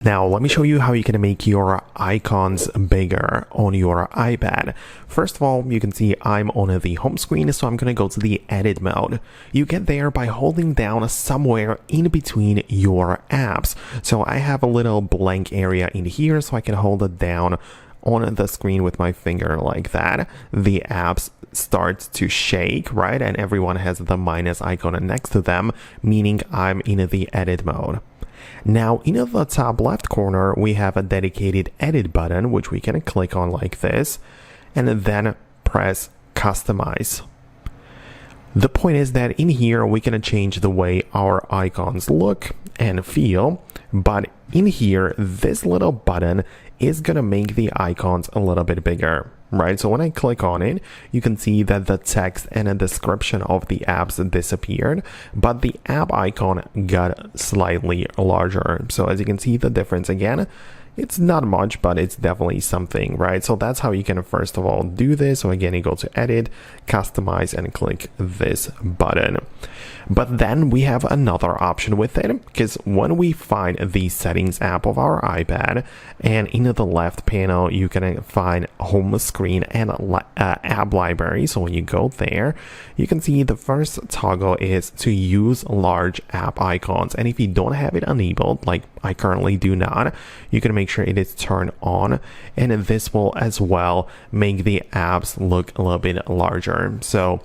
Now, let me show you how you can make your icons bigger on your iPad. First of all, you can see I'm on the home screen, so I'm going to go to the edit mode. You get there by holding down somewhere in between your apps. So I have a little blank area in here, so I can hold it down on the screen with my finger like that. The apps start to shake, right? And everyone has the minus icon next to them, meaning I'm in the edit mode. Now, in the top left corner, we have a dedicated edit button, which we can click on like this, and then press customize. The point is that in here, we can change the way our icons look and feel, but in here, this little button is going to make the icons a little bit bigger, right? So when I click on it, you can see that the text and a description of the apps disappeared, but the app icon got slightly larger. So as you can see the difference again, it's not much, but it's definitely something, right? So that's how you can first of all do this. So again, you go to edit, customize, and click this button. But then we have another option with it, because when we find the settings app of our iPad, and in the left panel, you can find home screen and app library. So when you go there, you can see the first toggle is to use large app icons. And if you don't have it enabled, like I currently do not, you can make sure it is turned on, and this will as well make the apps look a little bit larger. So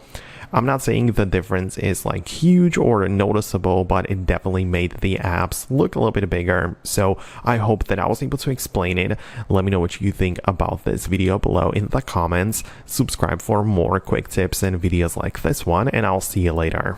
I'm not saying the difference is like huge or noticeable, but it definitely made the apps look a little bit bigger. So I hope that I was able to explain it. Let me know what you think about this video below in the comments. Subscribe for more quick tips and videos like this one, and I'll see you later.